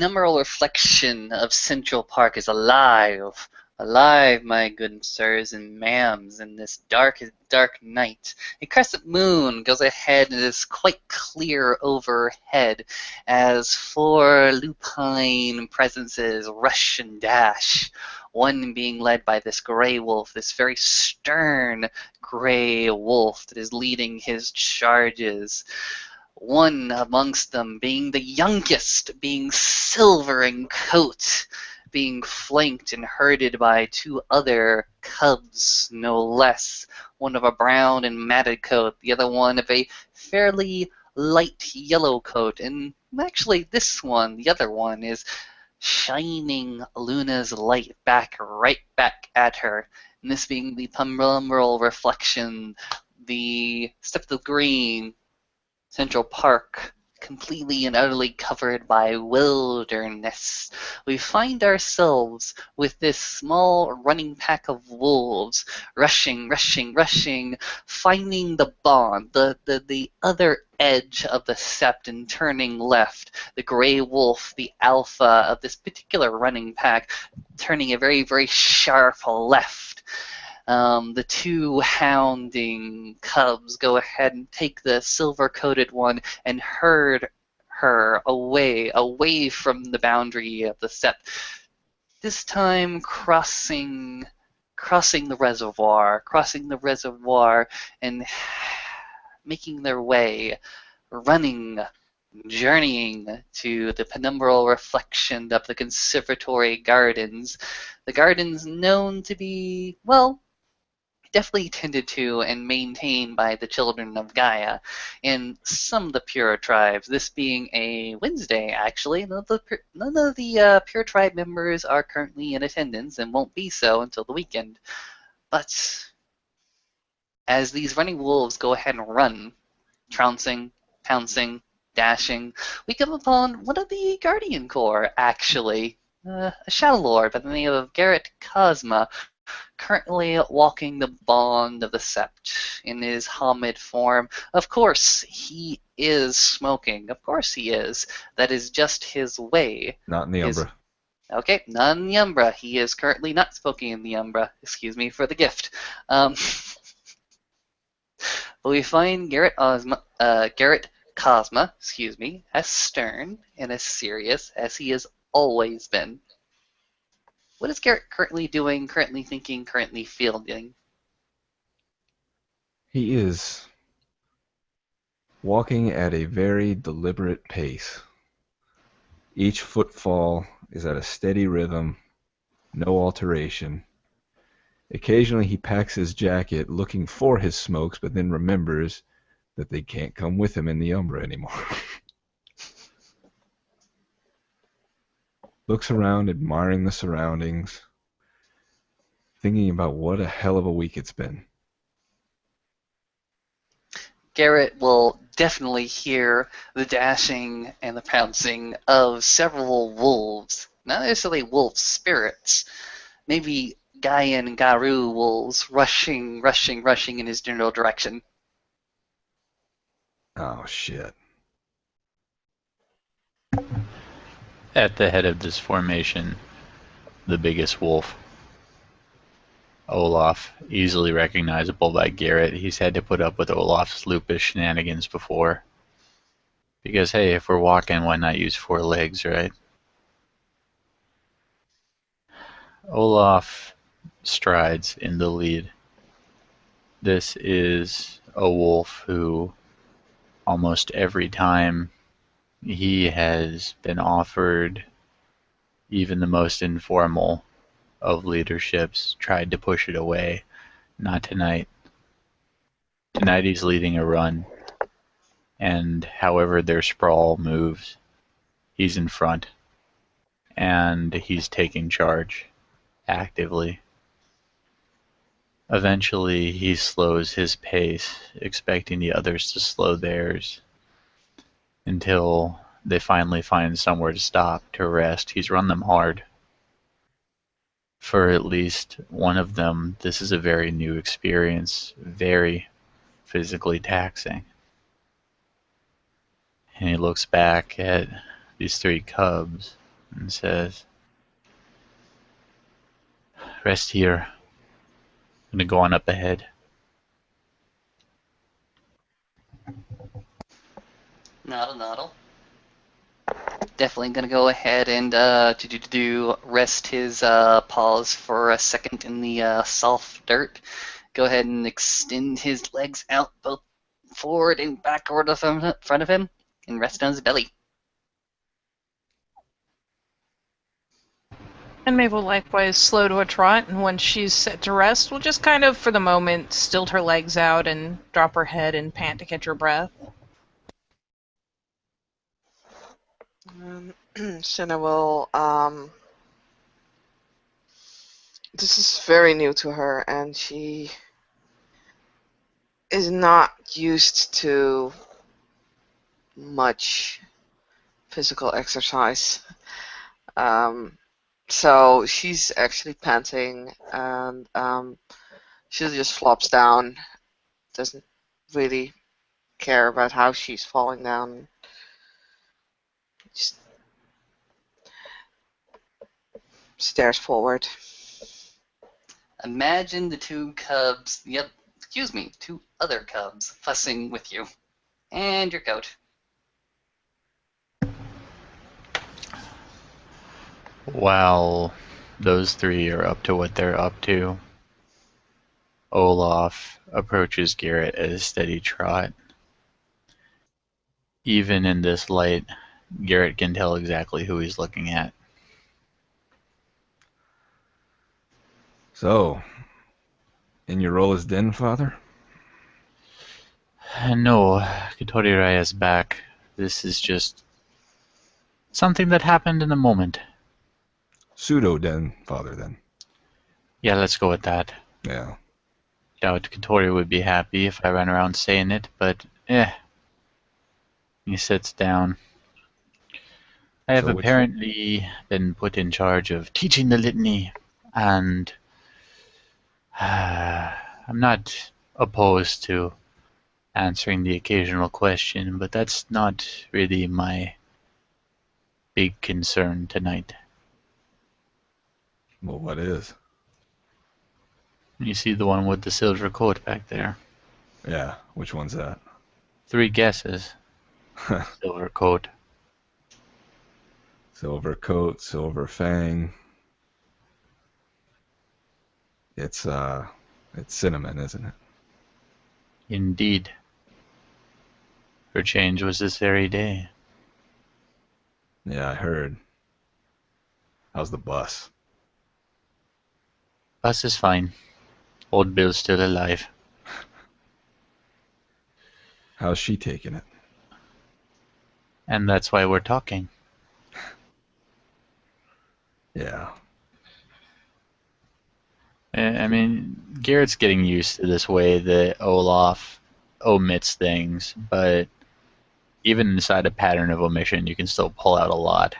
penumbral reflection of Central Park is alive. Alive, my good sirs and ma'ams, in this dark, dark night. A crescent moon goes ahead and is quite clear overhead as four lupine presences rush and dash. One being led by this gray wolf, this very stern gray wolf that is leading his charges. One amongst them being the youngest, being silver in coat, being flanked and herded by two other cubs, no less. One of a brown and matted coat, the other one of a fairly light yellow coat. And actually, this one, the other one, is shining Luna's light right back at her. And this being the penumbral reflection, the step of green, Central Park, completely and utterly covered by wilderness. We find ourselves with this small running pack of wolves, rushing, finding the bond, the other edge of the sept and turning left. The gray wolf, the alpha of this particular running pack, turning a very, very sharp left. The two hounding cubs go ahead and take the silver-coated one and herd her away from the boundary of the sept. This time crossing the reservoir, and making their way, running, journeying to the penumbral reflection of the conservatory gardens. The gardens known to be, well, definitely tended to and maintained by the children of Gaia and some of the Pure tribes. This being a Wednesday, actually, none of the Pure tribe members are currently in attendance and won't be so until the weekend. But as these running wolves go ahead and run, trouncing, pouncing, dashing, we come upon one of the Guardian Corps, actually, a Shadow Lord by the name of Garrett Cosma, currently walking the bond of the sept in his Hamid form. Of course, he is smoking. Of course he is. That is just his way. Not in the Umbra. Okay, not in the Umbra. He is currently not smoking in the Umbra. Excuse me for the gift. But we find Garrett Cosma, as stern and as serious as he has always been. What is Garrett currently doing, currently thinking, currently feeling? He is walking at a very deliberate pace. Each footfall is at a steady rhythm, no alteration. Occasionally he packs his jacket looking for his smokes, but then remembers that they can't come with him in the Umbra anymore. Looks around, admiring the surroundings, thinking about what a hell of a week it's been. Garrett will definitely hear the dashing and the pouncing of several wolves. Not necessarily wolf spirits. Maybe Gaian and Garu wolves rushing in his general direction. Oh, shit. At the head of this formation, the biggest wolf, Olaf, easily recognizable by Garrett. He's had to put up with Olaf's lupus shenanigans before. Because, hey, if we're walking, why not use 4 legs, right? Olaf strides in the lead. This is a wolf who, almost every time he has been offered even the most informal of leaderships, tried to push it away. Not tonight. Tonight he's leading a run, and however their sprawl moves, he's in front, and he's taking charge actively. Eventually he slows his pace, expecting the others to slow theirs, until they finally find somewhere to stop, to rest. He's run them hard. For at least one of them, this is a very new experience, very physically taxing. And he looks back at these 3 cubs, and says, "Rest here. I'm gonna go on up ahead." Noddle, noddle. Definitely gonna go ahead and rest his paws for a second in the soft dirt. Go ahead and extend his legs out both forward and backward in front of him, and rest on his belly. And Maeve will likewise slow to a trot, and when she's set to rest, will just kind of, for the moment, stilt her legs out and drop her head and pant to catch her breath. Senna will, this is very new to her, and she is not used to much physical exercise. So she's actually panting, and she just flops down, doesn't really care about how she's falling down. Just stares forward. Imagine the two other cubs fussing with you. And your coat. While those three are up to what they're up to, Olaf approaches Garrett at a steady trot. Even in this light, Garrett can tell exactly who he's looking at. So, in your role as Den Father? No, Katori Raya's back. This is just something that happened in the moment. Pseudo Den Father, then. Yeah, let's go with that. Yeah. Doubt Katori would be happy if I ran around saying it, but He sits down. I have So apparently been put in charge of teaching the litany, and I'm not opposed to answering the occasional question, but that's not really my big concern tonight. Well, what is? You see the one with the silver coat back there? Yeah, which one's that? 3 guesses. Silver coat. Silver coat, silver fang. It's cinnamon, isn't it? Indeed. Her change was this very day. Yeah, I heard. How's the bus? Bus is fine. Old Bill's still alive. How's she taking it? And that's why we're talking. Yeah. I mean, Garrett's getting used to this way that Olaf omits things, but even inside a pattern of omission, you can still pull out a lot.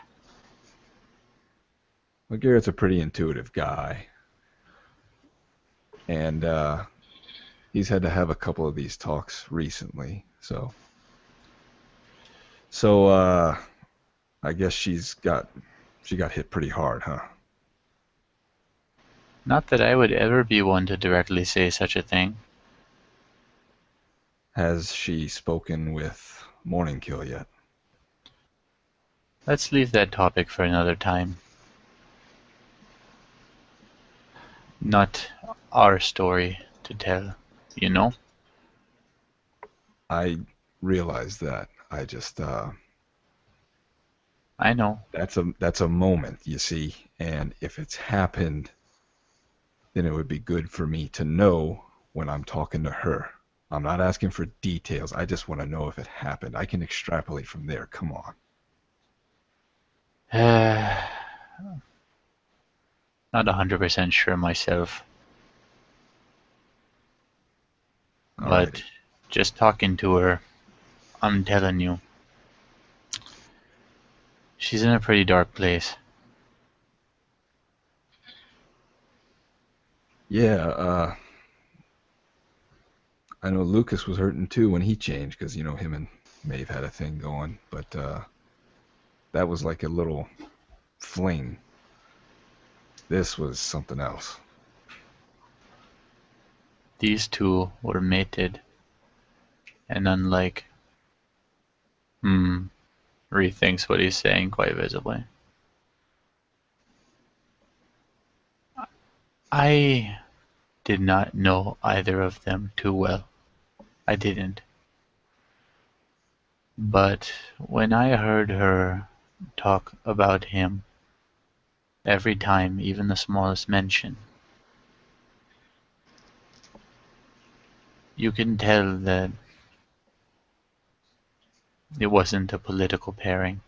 Well, Garrett's a pretty intuitive guy. And he's had to have a couple of these talks recently, so I guess she got hit pretty hard, huh? Not that I would ever be one to directly say such a thing. Has she spoken with Morning Kill yet? Let's leave that topic for another time. Not our story to tell, you know? I realize that. I just I know. that's a moment, you see, and if it's happened, then it would be good for me to know when I'm talking to her. I'm not asking for details. I just want to know if it happened. I can extrapolate from there. Come on. Not 100% sure myself. But Alrighty. just talking to her, I'm telling you, she's in a pretty dark place. Yeah, I know Lucas was hurting too when he changed because, you know, him and Maeve had a thing going, but that was like a little fling. This was something else. These two were mated, and unlike rethinks what he's saying quite visibly. I did not know either of them too well. I didn't. But when I heard her talk about him, every time, even the smallest mention, you can tell that it wasn't a political pairing.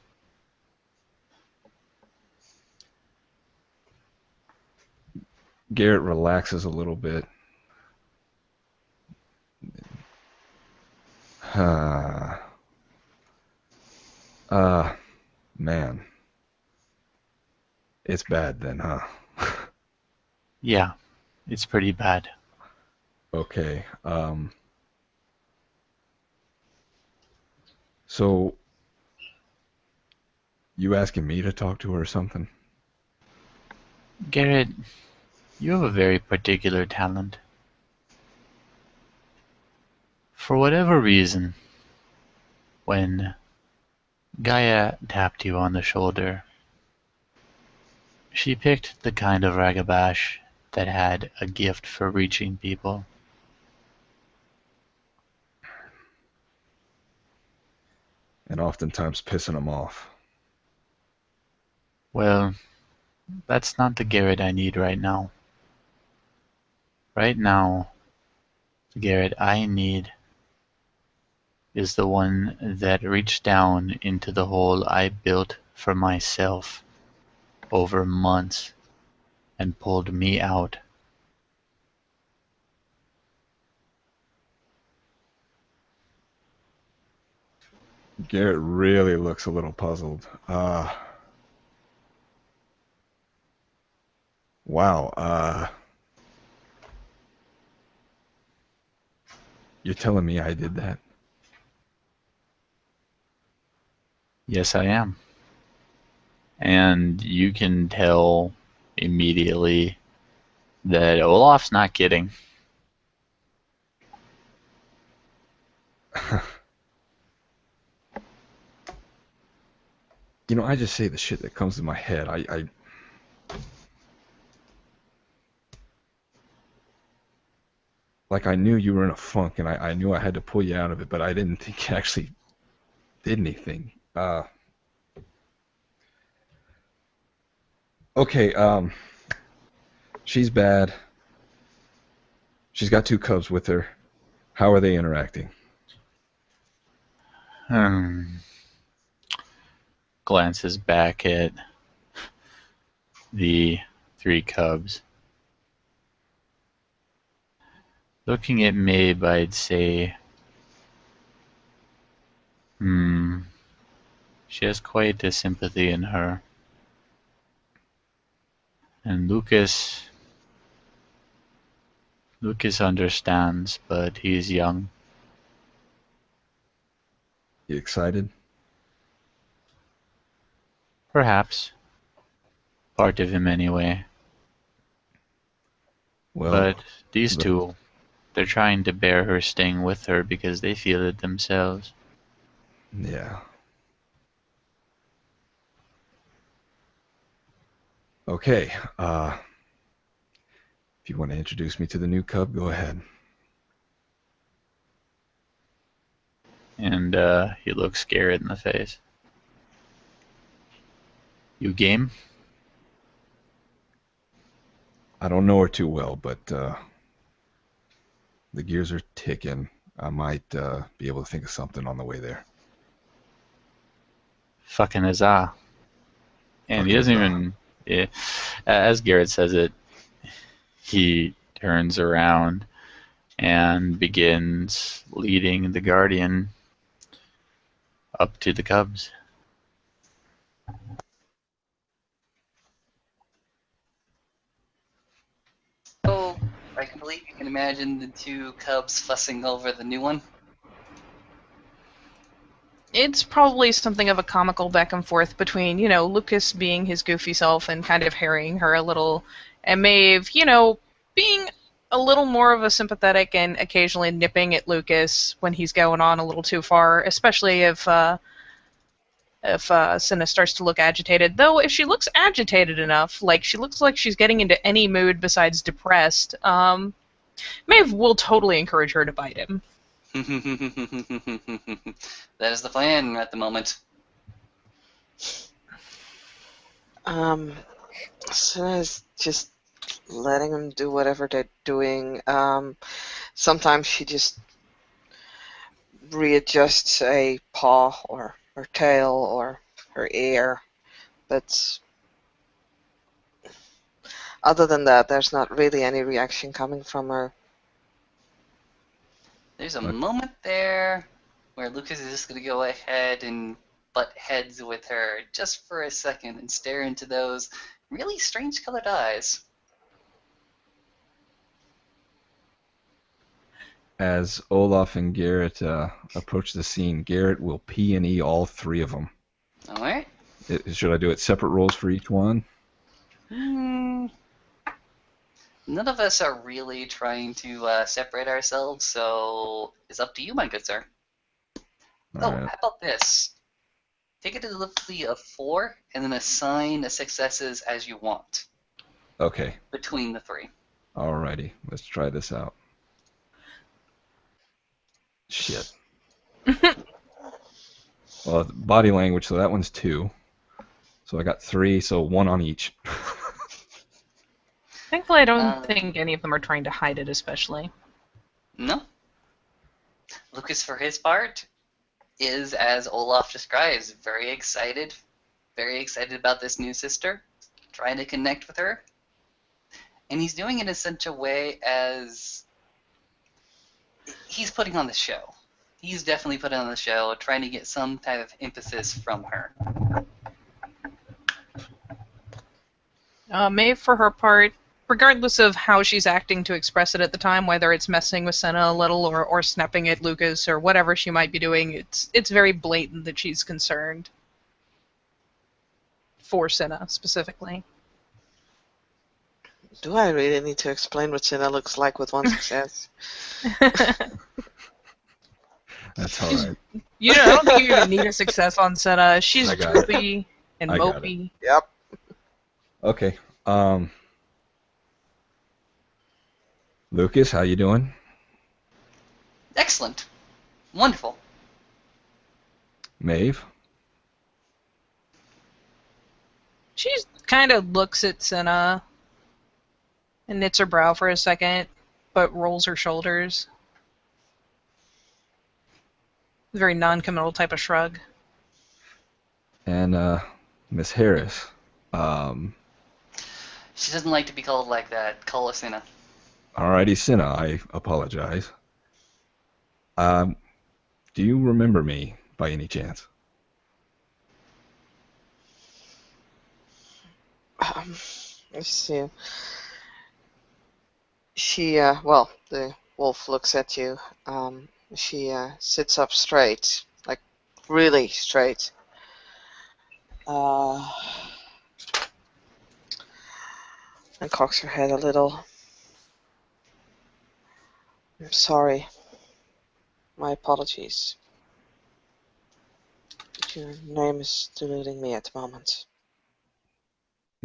Garrett relaxes a little bit. Man. It's bad then, huh? Yeah, it's pretty bad. Okay. So you asking me to talk to her or something? Garrett, you have a very particular talent. For whatever reason, when Gaia tapped you on the shoulder, she picked the kind of ragabash that had a gift for reaching people. And oftentimes pissing them off. Well, that's not the Garrett I need right now. Right now, the Garrett I need is the one that reached down into the hole I built for myself over months and pulled me out. Garrett really looks a little puzzled. Wow. You're telling me I did that? Yes, I am. And you can tell immediately that Olaf's not kidding. You know, I just say the shit that comes to my head. Like, I knew you were in a funk, and I knew I had to pull you out of it, but I didn't think you actually did anything. Okay, she's bad. She's got 2 cubs with her. How are they interacting? Glances back at the 3 cubs. Looking at Mabe, I'd say, she has quite a sympathy in her. And Lucas understands, but he's young. You excited? Perhaps. Part of him anyway. Well, But these two, they're trying to bear her sting with her because they feel it themselves. yeah. Okay, if you want to introduce me to the new cub, go ahead. And he looks Garrett in the face. You game? I don't know her too well, but the gears are ticking. I might be able to think of something on the way there. Fucking huzzah. And Fucking he doesn't huzzah. even... as Garrett says it, he turns around and begins leading the Guardian up to the Cubs. So I can believe you can imagine the 2 cubs fussing over the new one. It's probably something of a comical back and forth between, Lucas being his goofy self and kind of harrying her a little, and Maeve, being a little more of a sympathetic and occasionally nipping at Lucas when he's going on a little too far, especially if Cinna starts to look agitated. Though if she looks agitated enough, like she looks like she's getting into any mood besides depressed, Maeve will totally encourage her to bite him. That is the plan at the moment. Senna is just letting them do whatever they're doing. Sometimes she just readjusts a paw or her tail or her ear, but other than that, there's not really any reaction coming from her. There's a moment there where Lucas is just going to go ahead and butt heads with her just for a second and stare into those really strange colored eyes. As Olaf and Garrett approach the scene, Garrett will P&E all three of them. All right. Should I do it separate rolls for each one? None of us are really trying to separate ourselves, so it's up to you, my good sir. All How right. about this? Take a difficulty of 4 and then assign the successes as you want Okay. between the 3. Alrighty. Let's try this out. Shit. Well, body language, so that one's 2. So I got 3, so 1 on each. Thankfully, I don't think any of them are trying to hide it, especially. No. Lucas, for his part, is, as Olaf describes, very excited about this new sister, trying to connect with her. And he's doing it in such a way as he's putting on the show. He's definitely putting on the show, trying to get some type of emphasis from her. Maeve, for her part, regardless of how she's acting to express it at the time, whether it's messing with Senna a little or snapping at Lucas or whatever she might be doing, it's very blatant that she's concerned. For Senna, specifically. Do I really need to explain what Senna looks like with one success? That's alright. I don't think you even need a success on Senna. She's I got droopy and I got mopey. Yep. Okay. Lucas, how you doing? Excellent. Wonderful. Maeve? She kind of looks at Senna and knits her brow for a second, but rolls her shoulders. A very non-committal type of shrug. And Miss Harris. She doesn't like to be called like that. Call her Cinna. Alrighty, Cinna, I apologize. Do you remember me by any chance? Let's see. She, well, the wolf looks at you. She sits up straight, like really straight. And cocks her head a little. I'm sorry. My apologies. But your name is deluding me at the moment.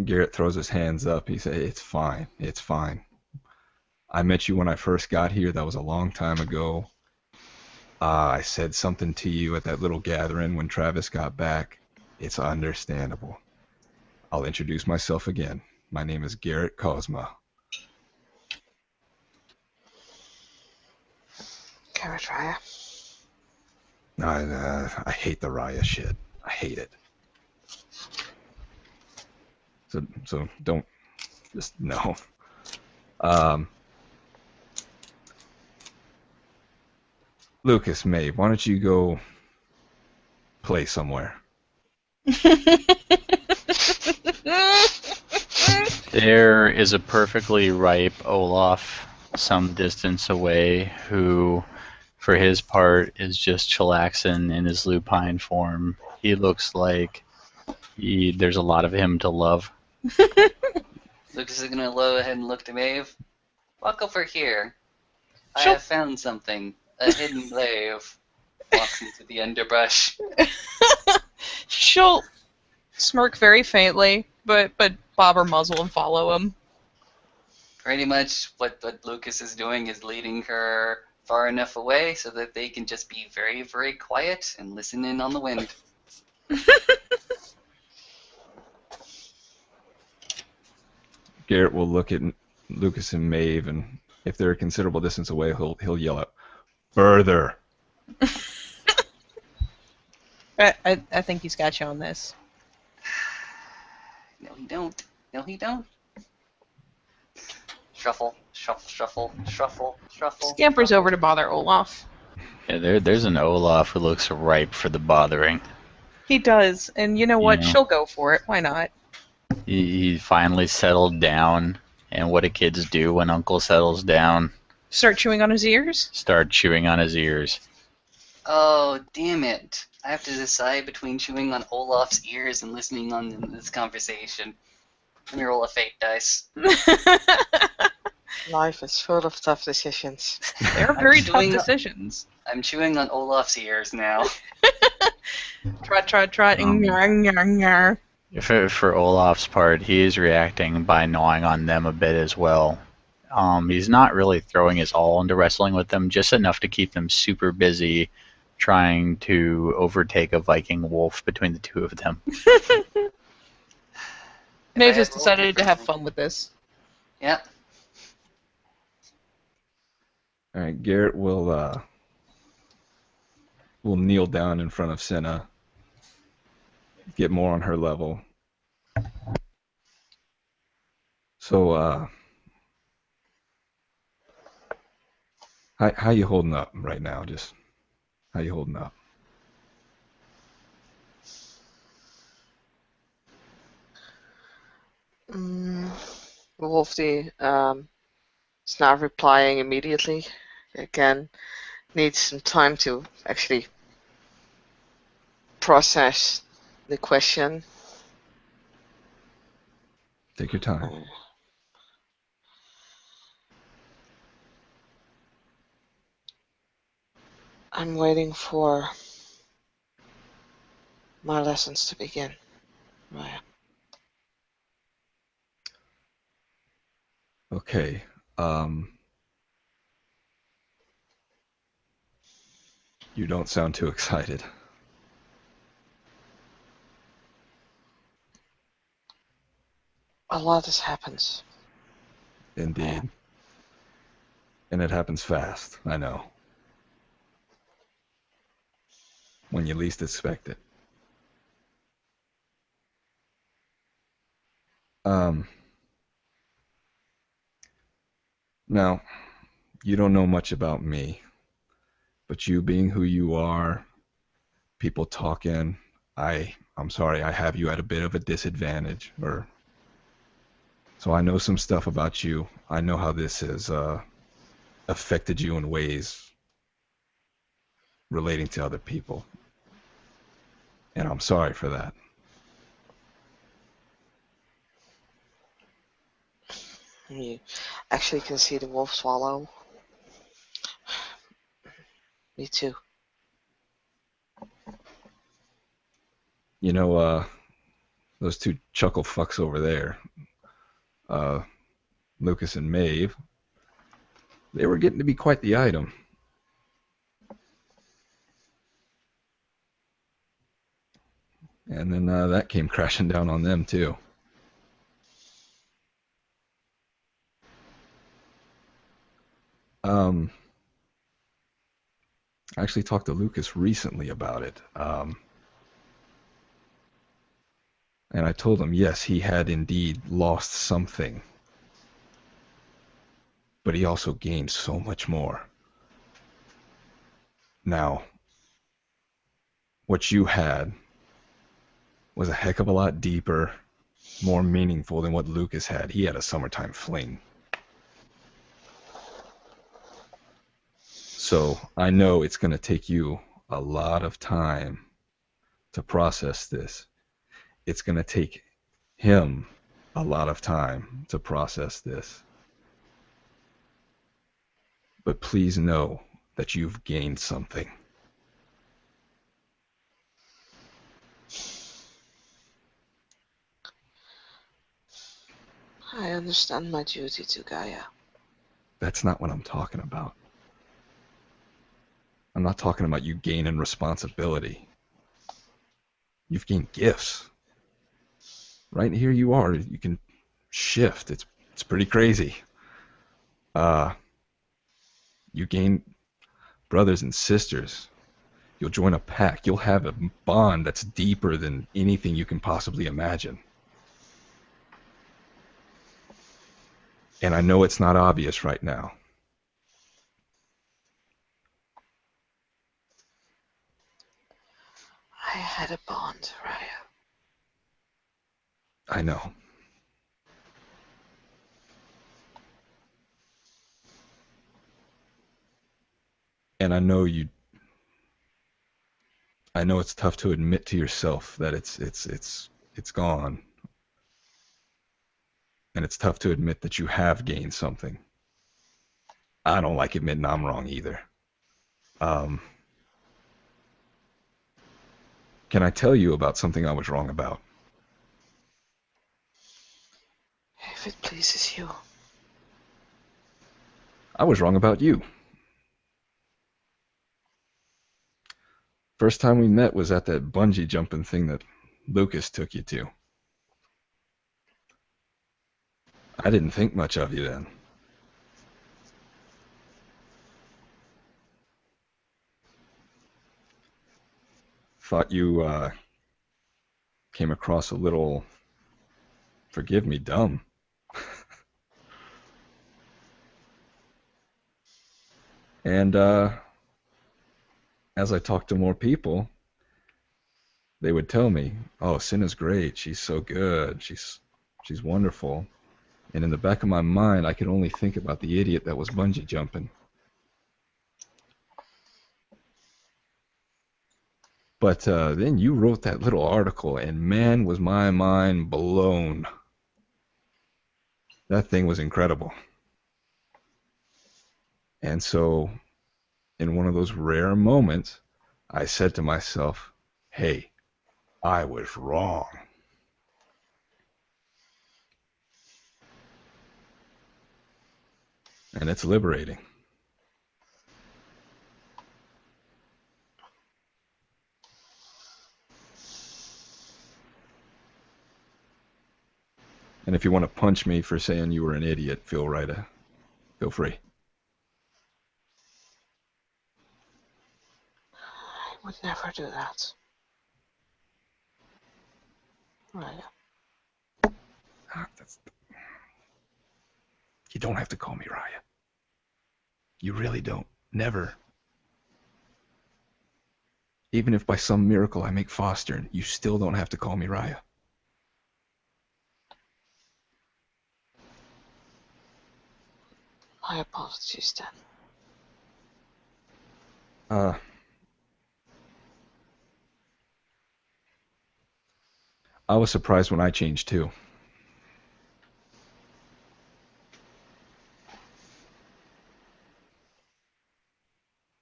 Garrett throws his hands up. He says, "It's fine. It's fine. I met you when I first got here. That was a long time ago. I said something to you at that little gathering when Travis got back. It's understandable. I'll introduce myself again. My name is Garrett Cosma." Garrett Raya. I hate the Raya shit. I hate it. So don't, just no. Lucas, Maeve, why don't you go play somewhere? There is a perfectly ripe Olaf some distance away who for his part, is just chillaxing in his lupine form. He looks like there's a lot of him to love. Lucas is gonna go ahead and look to Maeve. Walk over here. I She'll- have found something. A hidden glaive. Walks into the underbrush. She'll smirk very faintly, but bob her muzzle and follow him. Pretty much what Lucas is doing is leading her far enough away so that they can just be very, very quiet and listen in on the wind. Garrett will look at Lucas and Maeve, and if they're a considerable distance away, he'll yell out, "Further!" I think he's got you on this. No, he don't. No, he don't. Shuffle, shuffle, shuffle, shuffle, shuffle. Scampers over to bother Olaf. Yeah, there's an Olaf who looks ripe for the bothering. He does, and you know what? Yeah. She'll go for it. Why not? He finally settled down, and what do kids do when Uncle settles down? Start chewing on his ears? Start chewing on his ears. Oh, damn it. I have to decide between chewing on Olaf's ears and listening on this conversation. Let me roll a fate dice. Life is full of tough decisions. They're very tough chewing- decisions. I'm chewing on Olaf's ears now. Trot, trot, trot. Ngar. For Olaf's part, he is reacting by gnawing on them a bit as well. He's not really throwing his all into wrestling with them, just enough to keep them super busy trying to overtake a Viking wolf between the two of them. Maeve I has had rolled decided to have differently. fun with this. Yep. All right, Garrett will kneel down in front of Senna, get more on her level. So, how you holding up right now? Just how you holding up? Wolfie is not replying immediately. Again, needs some time to actually process the question. Take your time. I'm waiting for my lessons to begin. Raya. Okay. You don't sound too excited. A lot has happened. Indeed. And it happens fast, I know. When you least expect it. Now, you don't know much about me, but you being who you are, people talking, I'm sorry, I have you at a bit of a disadvantage, so I know some stuff about you. I know how this has affected you in ways relating to other people. And I'm sorry for that. You actually can see the wolf swallow. Me too. You know, those two chuckle fucks over there, Lucas and Maeve, they were getting to be quite the item. And then that came crashing down on them too. I actually talked to Lucas recently about it. And I told him, yes, he had indeed lost something. But he also gained so much more. Now, what you had was a heck of a lot deeper, more meaningful than what Lucas had. He had a summertime fling. So I know it's going to take you a lot of time to process this. It's going to take him a lot of time to process this. But please know that you've gained something. I understand my duty to Gaia. That's not what I'm talking about. I'm not talking about you gaining responsibility. You've gained gifts. Right here you are. You can shift. It's pretty crazy. You gain brothers and sisters. You'll join a pack. You'll have a bond that's deeper than anything you can possibly imagine. And I know it's not obvious right now. I had a bond, Raya. I know. And I know it's tough to admit to yourself that it's gone. And it's tough to admit that you have gained something. I don't like admitting I'm wrong either. Can I tell you about something I was wrong about? If it pleases you. I was wrong about you. First time we met was at that bungee jumping thing that Lucas took you to. I didn't think much of you then. Thought you came across a little, forgive me, dumb. And as I talked to more people, they would tell me, "Oh, Cinna's great. She's so good. She's wonderful." And in the back of my mind, I could only think about the idiot that was bungee jumping. But then you wrote that little article, and man, was my mind blown. That thing was incredible. And so, in one of those rare moments, I said to myself, hey, I was wrong. And it's liberating. And if you want to punch me for saying you were an idiot, feel free. I would never do that. Raya. You don't have to call me Raya. You really don't. Never. Even if by some miracle I make Foster, you still don't have to call me Raya. My apologies then. I was surprised when I changed too.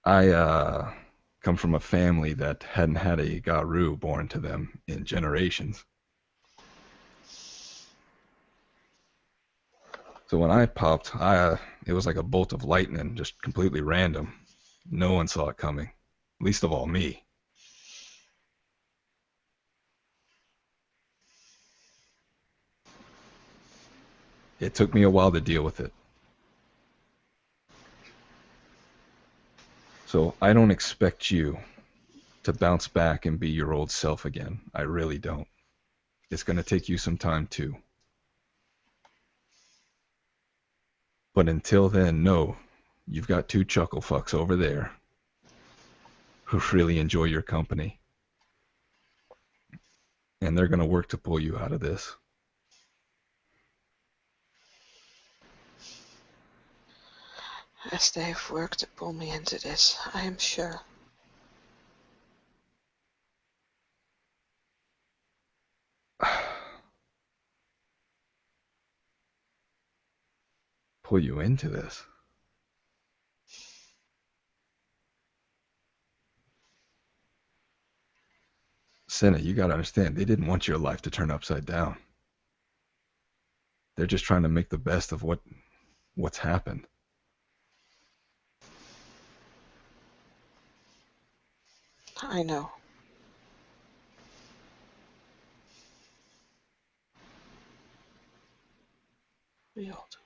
I come from a family that hadn't had a Garou born to them in generations. So when I popped, it was like a bolt of lightning, just completely random. No one saw it coming, least of all me. It took me a while to deal with it. So I don't expect you to bounce back and be your old self again. I really don't. It's going to take you some time too. But until then, no, you've got two chuckle fucks over there who really enjoy your company. And they're going to work to pull you out of this. As they have worked to pull me into this, I am sure. Pull you into this? Senna, you gotta understand, they didn't want your life to turn upside down. They're just trying to make the best of what's happened. I know. We all do.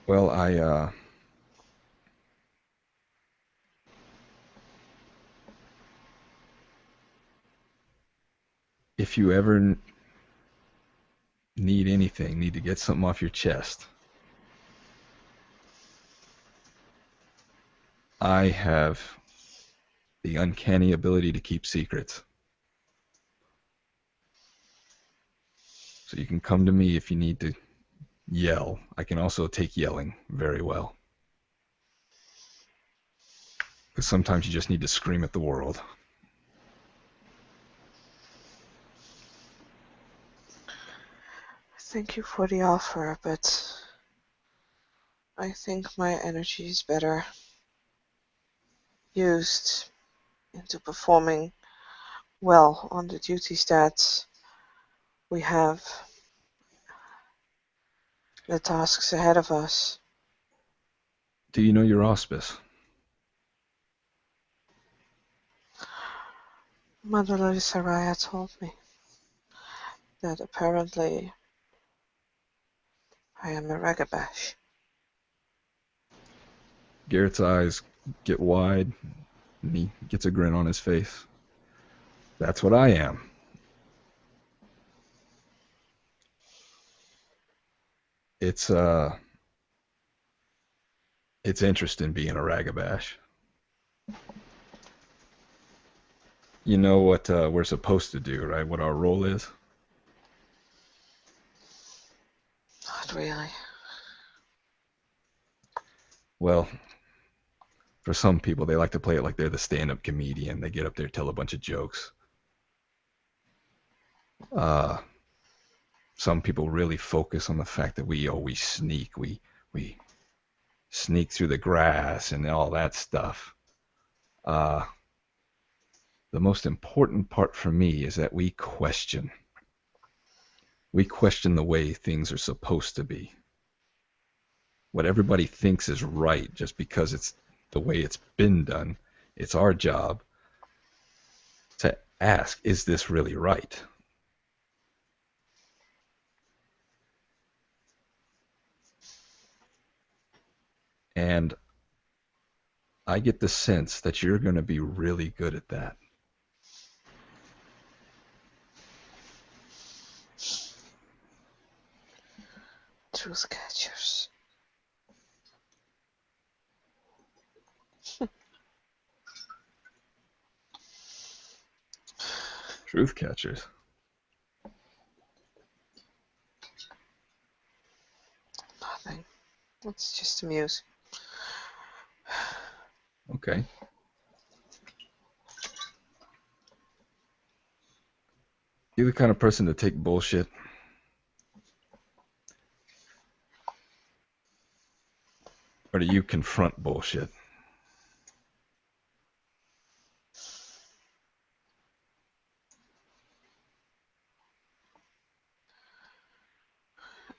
Well, if you ever need anything, need to get something off your chest, I have the uncanny ability to keep secrets. So you can come to me if you need to yell. I can also take yelling very well. Because sometimes you just need to scream at the world. Thank you for the offer, but I think my energy is better used into performing well on the duties that we have, the tasks ahead of us. Do you know your auspice? Mother Saraya told me that apparently I am a ragabash. Garrett's eyes get wide, and he gets a grin on his face. That's what I am. It's interesting being a ragabash. You know what we're supposed to do, right? What our role is? Not really. Well, for some people, they like to play it like they're the stand-up comedian. They get up there, tell a bunch of jokes. Some people really focus on the fact that we sneak. We sneak through the grass and all that stuff. The most important part for me is that we question. We question the way things are supposed to be. What everybody thinks is right just because it's the way it's been done. It's our job to ask, is this really right? And I get the sense that you're going to be really good at that. Truth catchers. Truth catchers. Nothing. It's just amusing. Okay. You're the kind of person to take bullshit. Or do you confront bullshit?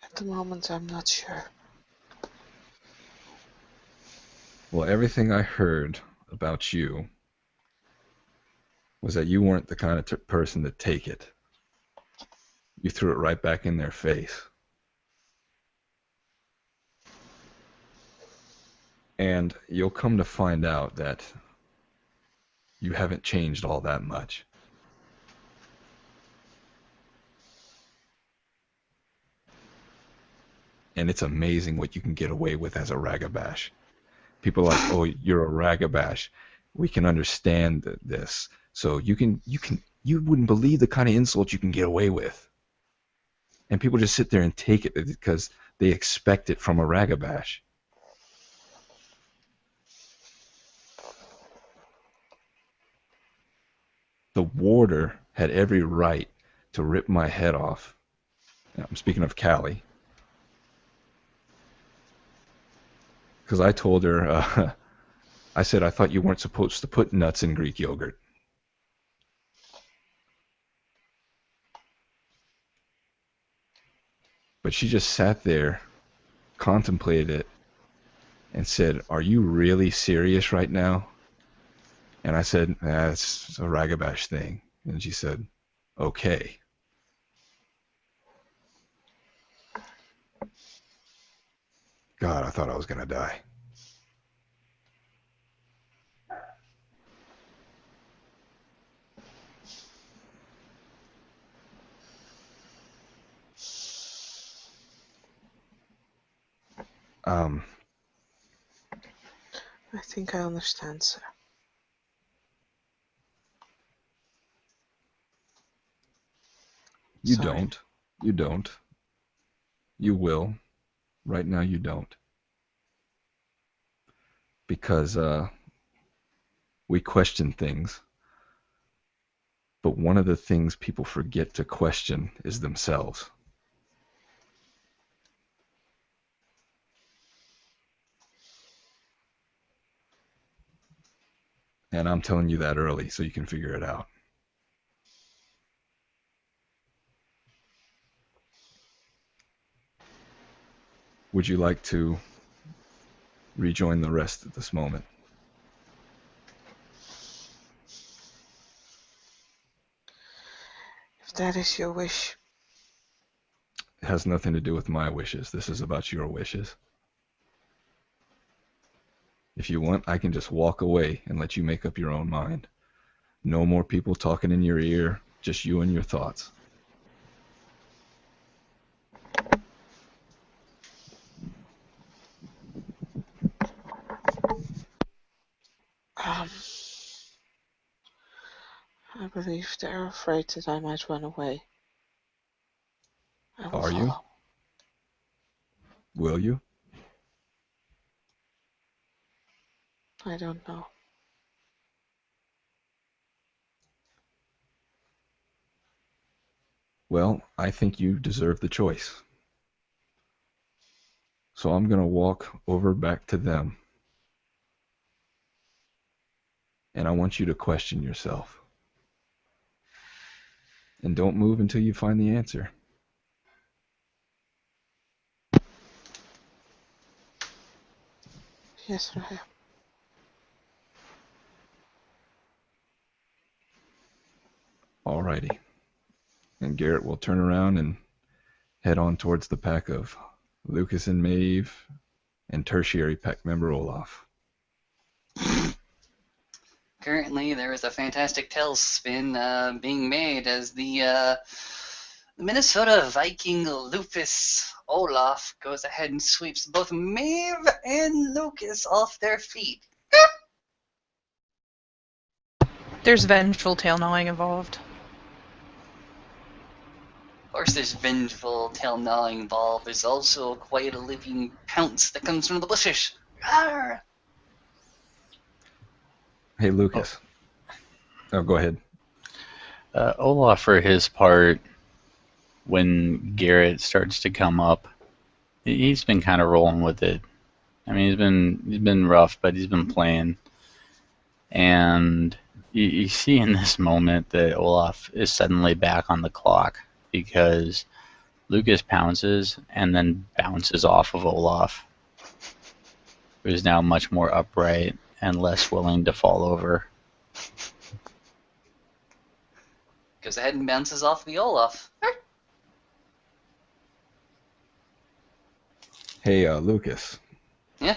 At the moment, I'm not sure. Well, everything I heard about you was that you weren't the kind of person to take it. You threw it right back in their face. And you'll come to find out that you haven't changed all that much. And it's amazing what you can get away with as a ragabash. People are like, oh, you're a ragabash. we can understand this. So you wouldn't believe the kind of insults you can get away with. And people just sit there and take it because they expect it from a ragabash. The warder had every right to rip my head off. I'm speaking of Callie. Because I told her, I said, I thought you weren't supposed to put nuts in Greek yogurt. But she just sat there, contemplated it, and said, are you really serious right now? And I said, it's a ragabash thing. And she said, okay. God, I thought I was going to die. I think I understand, sir. You Sorry. don't. You don't. You will. Right now you don't. Because we question things. But one of the things people forget to question is themselves. And I'm telling you that early so you can figure it out. Would you like to rejoin the rest at this moment? If that is your wish. It has nothing to do with my wishes. This is about your wishes. If you want, I can just walk away and let you make up your own mind. No more people talking in your ear, just you and your thoughts. I believe they're afraid that I might run away. I will Are you? follow. Will you? I don't know. Well, I think you deserve the choice. So I'm going to walk over back to them. And I want you to question yourself. And don't move until you find the answer. Yes, I am. Alrighty. And Garrett will turn around and head on towards the pack of Lucas and Maeve and tertiary pack member Olaf. Currently, there is a fantastic tailspin being made as the Minnesota Viking Lupus Olaf goes ahead and sweeps both Maeve and Lucas off their feet. There's vengeful tail gnawing involved. Of course, there's vengeful tail gnawing involved. There's also quite a living pounce that comes from the bushes. Arr! Hey, Lucas. Oh, go ahead. Olaf, for his part, when Garrett starts to come up, he's been kind of rolling with it. I mean, he's been rough, but he's been playing. And you see in this moment that Olaf is suddenly back on the clock because Lucas pounces and then bounces off of Olaf, who's now much more upright and less willing to fall over. Goes ahead and bounces off the Olaf. Hey, Lucas. Yeah?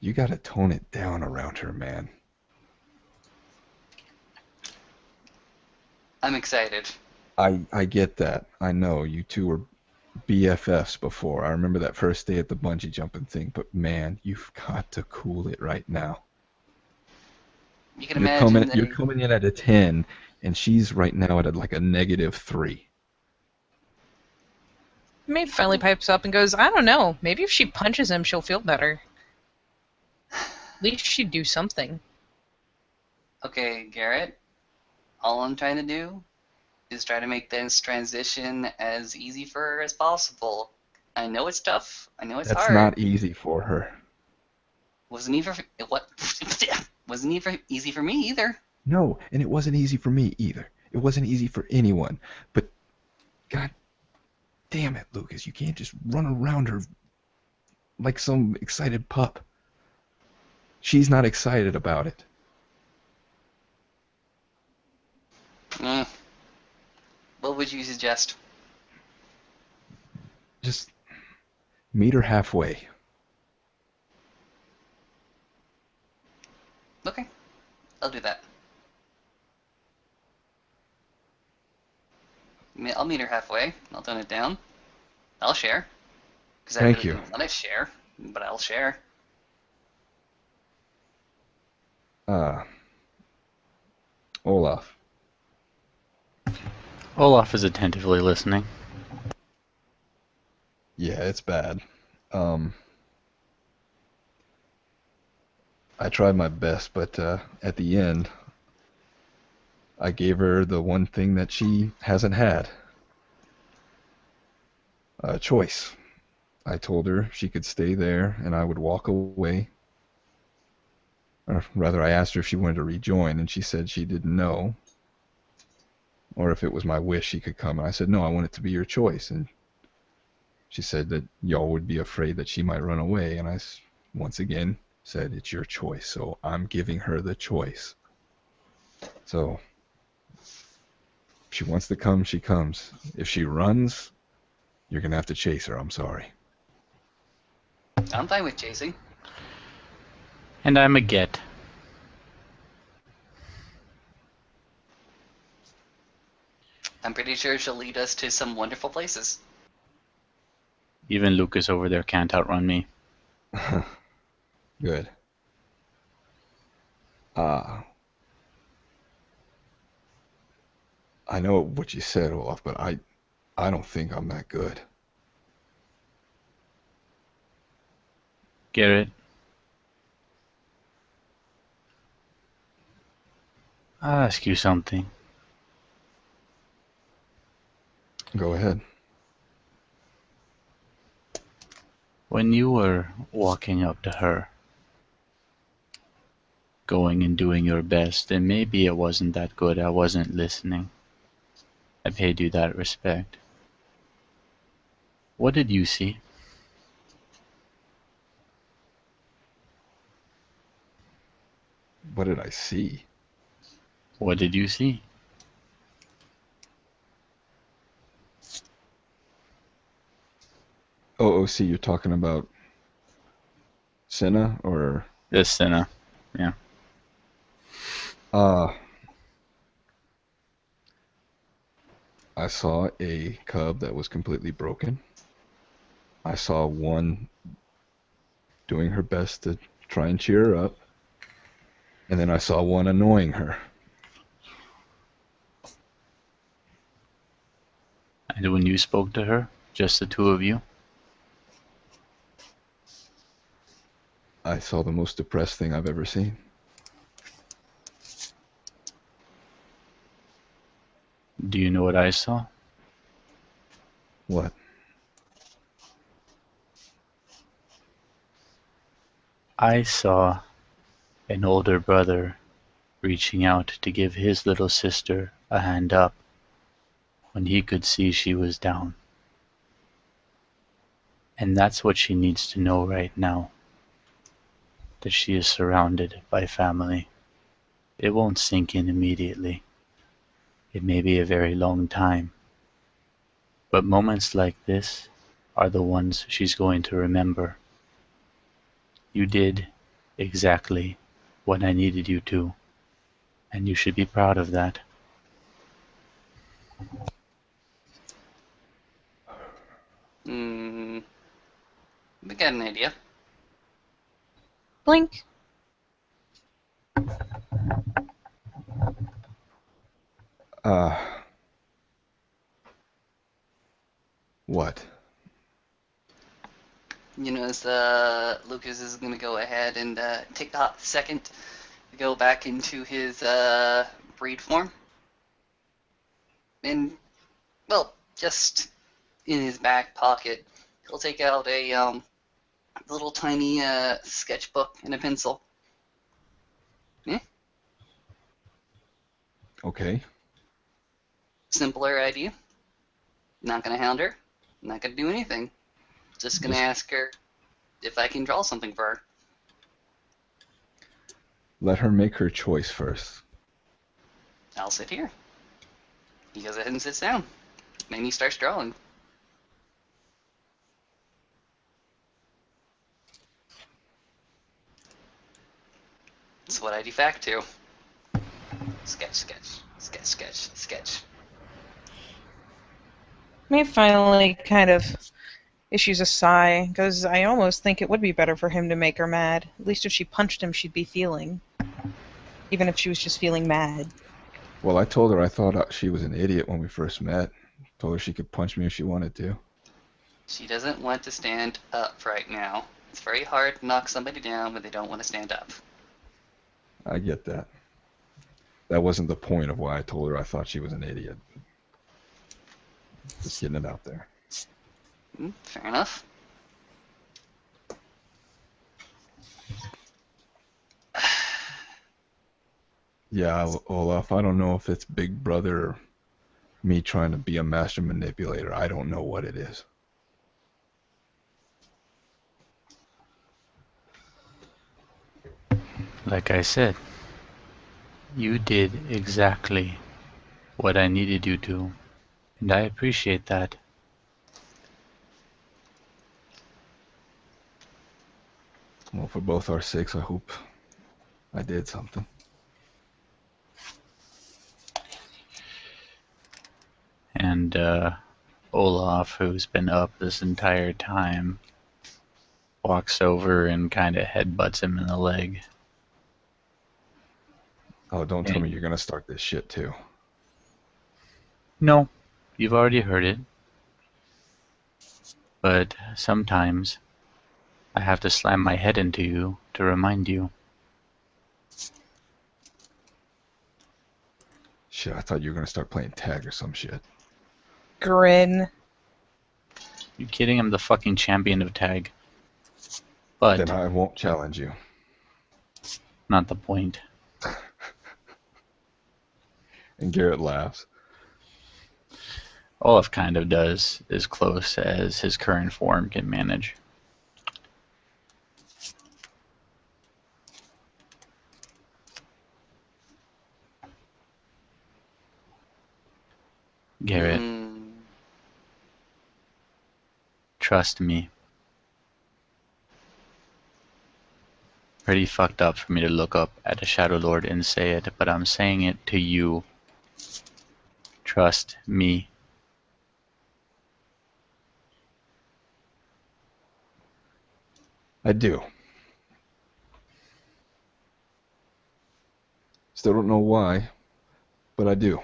You got to tone it down around her, man. I'm excited. I get that. I know. You two were BFFs before. I remember that first day at the bungee jumping thing. But, man, you've got to cool it right now. You can imagine You're that. coming in at a 10, and she's right now at like a -3. Maeve finally pipes up and goes, I don't know. Maybe if she punches him, she'll feel better. At least she'd do something. Okay, Garrett, all I'm trying to do is try to make this transition as easy for her as possible. I know it's tough. I know it's That's hard. not easy for her. Wasn't even what? Wasn't even easy for me either. No, and it wasn't easy for me either. It wasn't easy for anyone. But God damn it, Lucas, you can't just run around her like some excited pup. She's not excited about it. What would you suggest? Just meet her halfway. Okay, I'll do that. I'll meet her halfway. I'll tone it down. I'll share. Because I Thank really you. don't want to share, but I'll share. Olaf. Olaf is attentively listening. Yeah, it's bad. I tried my best, but at the end, I gave her the one thing that she hasn't had. A choice. I told her she could stay there and I would walk away. Or rather, I asked her if she wanted to rejoin, and she said she didn't know. Or if it was my wish she could come. And I said, no, I want it to be your choice. And she said that y'all would be afraid that she might run away. And I, once again, said, it's your choice. So I'm giving her the choice. So if she wants to come, she comes. If she runs, you're going to have to chase her. I'm sorry. I'm fine with chasing. And I'm a get. I'm pretty sure she'll lead us to some wonderful places. Even Lucas over there can't outrun me. Good. I know what you said, Olaf, but I don't think I'm that good. Garrett, I'll ask you something. Go ahead. When you were walking up to her, going and doing your best, and maybe it wasn't that good, I wasn't listening. I paid you that respect. What did you see? What did I see? What did you see? OOC, you're talking about Senna or This sinner. Yeah. I saw a cub that was completely broken. I saw one doing her best to try and cheer her up. And then I saw one annoying her. And when you spoke to her, just the two of you? I saw the most depressed thing I've ever seen. Do you know what I saw? What? I saw an older brother reaching out to give his little sister a hand up when he could see she was down. And that's what she needs to know right now, that she is surrounded by family. It won't sink in immediately. It may be a very long time. But moments like this are the ones she's going to remember. You did exactly what I needed you to, and you should be proud of that. We got an idea. Blink. What? You know, as Lucas is going to go ahead and take a second to go back into his breed form. And, well, just in his back pocket, he'll take out a little tiny sketchbook and a pencil. Yeah, Okay. simpler idea. Not going to hound her. Not going to do anything. Just going to ask her if I can draw something for her. Let her make her choice first. I'll sit here. He goes ahead and sits down. And he starts drawing. That's what I defact to. Sketch, sketch, sketch, sketch, sketch. Maeve finally kind of issues a sigh, because I almost think it would be better for him to make her mad. At least if she punched him, she'd be feeling. Even if she was just feeling mad. Well, I told her I thought she was an idiot when we first met. Told her she could punch me if she wanted to. She doesn't want to stand up right now. It's very hard to knock somebody down when they don't want to stand up. I get that. That wasn't the point of why I told her I thought she was an idiot. Just getting it out there. Fair enough. Yeah, Olaf, I don't know if it's Big Brother or me trying to be a master manipulator. I don't know what it is. Like I said, you did exactly what I needed you to, and I appreciate that. Well, for both our sakes, I hope I did something. And Olaf, who's been up this entire time, walks over and kind of headbutts him in the leg. Oh, don't tell me you're gonna start this shit too. No, you've already heard it. But sometimes I have to slam my head into you to remind you. Shit, I thought you were gonna start playing tag or some shit. Grin. You kidding? I'm the fucking champion of tag. But Then I won't challenge you. not the point. And Garrett laughs. Olaf kind of does as close as his current form can manage. Garrett, trust me. Pretty fucked up for me to look up at a Shadow Lord and say it, but I'm saying it to you. Trust me. I do. Still don't know why, but I do.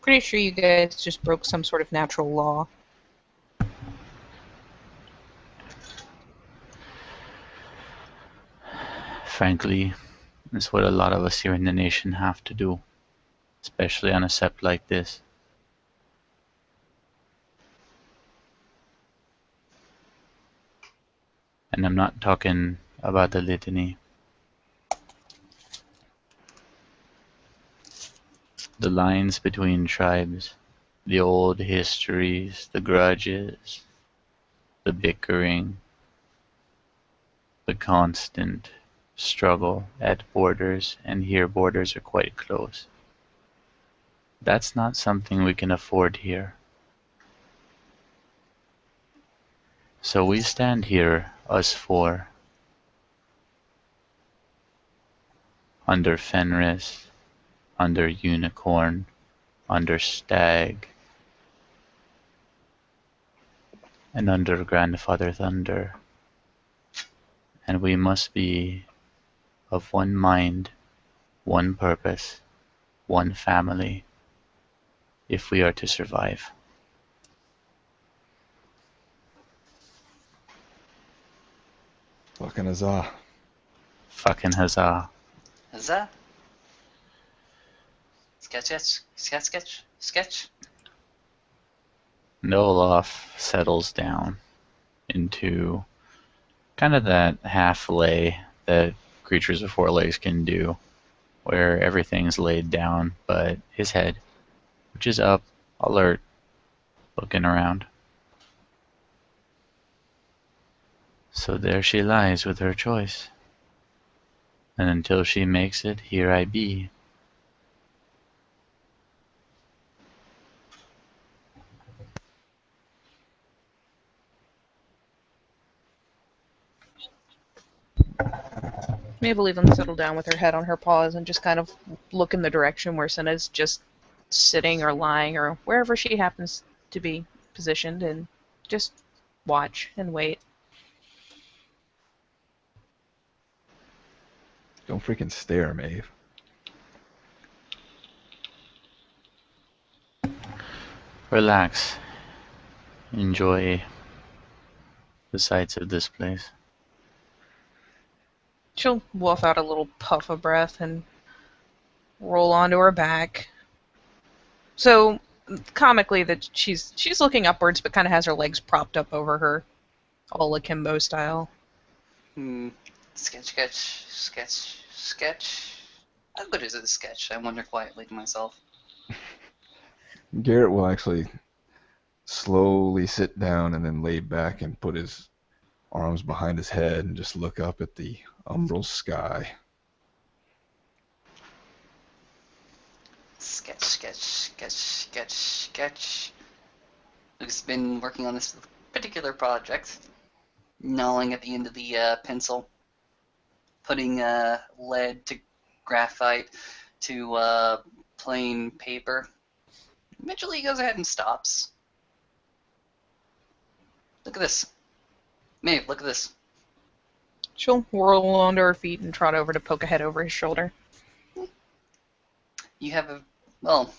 Pretty sure you guys just broke some sort of natural law. Frankly, it's what a lot of us here in the nation have to do, especially on a sept like this. And I'm not talking about the litany. The lines between tribes, the old histories, the grudges, the bickering, the constant struggle at borders, and here borders are quite close. That's not something we can afford here. So we stand here, us four, under Fenris, under Unicorn, under Stag, and under Grandfather Thunder. And we must be of one mind, one purpose, one family, if we are to survive. Fucking huzzah. Fucking huzzah. Huzzah. Sketch. Noloff settles down into kind of that half lay that creatures with 4 legs can do, where everything's laid down but his head, which is up, alert, looking around. So there she lies with her choice. And until she makes it, here I be. Mabel even settled down with her head on her paws and just kind of look in the direction where Senna's just sitting or lying or wherever she happens to be positioned and just watch and wait. Don't freaking stare, Maeve. Relax. Enjoy the sights of this place. She'll waft out a little puff of breath and roll onto her back. So comically that she's looking upwards but kind of has her legs propped up over her, all akimbo style. Sketch. How good is it, sketch? I wonder quietly to myself. Garrett will actually slowly sit down and then lay back and put his arms behind his head and just look up at the umbral sky. Sketch. Luke's been working on this particular project, gnawing at the end of the pencil, putting lead to graphite to plain paper. Eventually he goes ahead and stops. Look at this. Maeve, look at this. She'll whirl onto her feet and trot over to poke a head over his shoulder. You have a, well,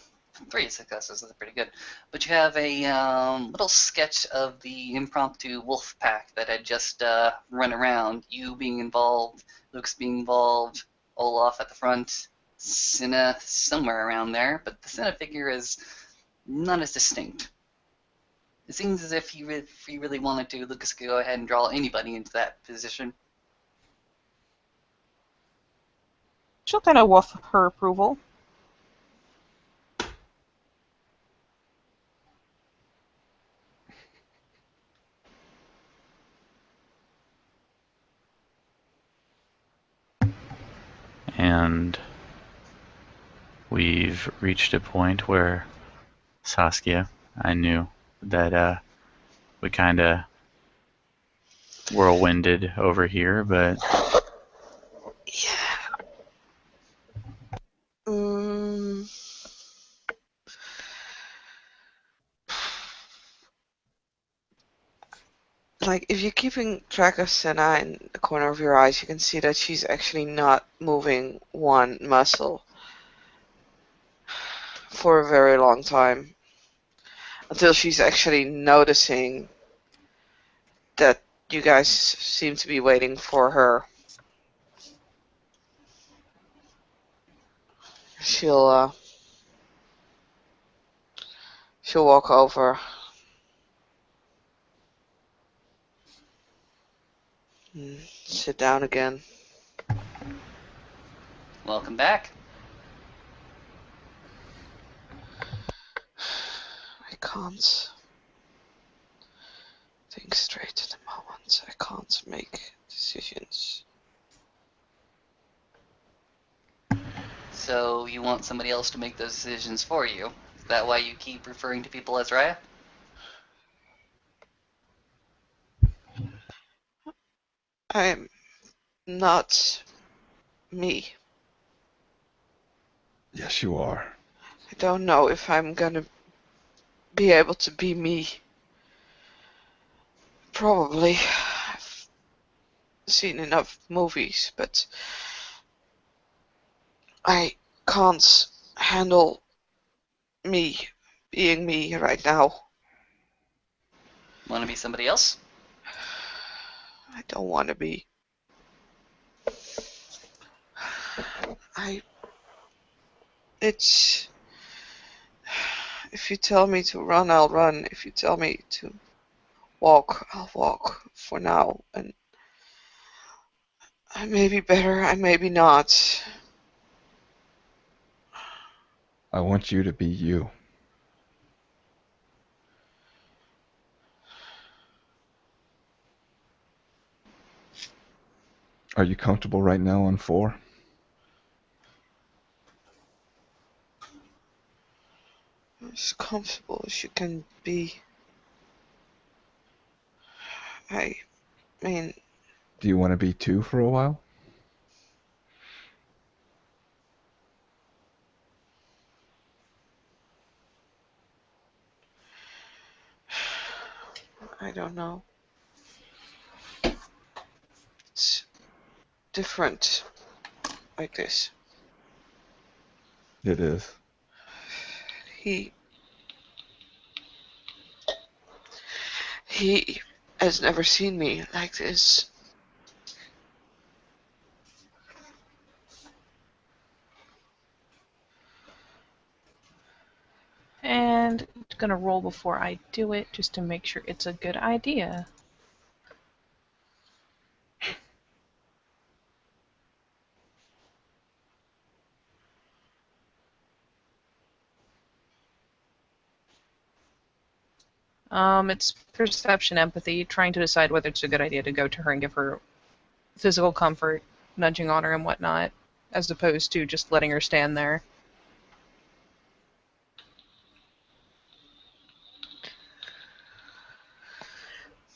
3 successes, that's pretty good. But you have a little sketch of the impromptu wolf pack that had just run around. You being involved, Luke's being involved, Olaf at the front, Cinna somewhere around there, but the Cinna figure is not as distinct. It seems as if he really wanted to, Lucas could go ahead and draw anybody into that position. She'll kind of woof her approval. And we've reached a point where Saskia, I knew that we kind of whirlwinded over here, but Yeah. Like, if you're keeping track of Senna in the corner of your eyes, you can see that she's actually not moving one muscle for a very long time. Until she's actually noticing that you guys seem to be waiting for her. She'll walk over. And sit down again. Welcome back. I can't think straight at the moment. I can't make decisions. So you want somebody else to make those decisions for you? Is that why you keep referring to people as Raya? I'm not me. Yes, you are. I don't know if I'm gonna be able to be me. Probably. I've seen enough movies, but I can't handle me being me right now. Want to be somebody else? I don't want to be. It's. If you tell me to run, I'll run. If you tell me to walk, I'll walk for now. And I may be better, I may be not. I want you to be you. Are you comfortable right now on 4? As comfortable as you can be. I mean, Do you want to be 2 for a while? I don't know. It's different like this. It is. He has never seen me like this. And I'm gonna roll before I do it just to make sure it's a good idea. It's perception empathy, trying to decide whether it's a good idea to go to her and give her physical comfort, nudging on her and whatnot, as opposed to just letting her stand there.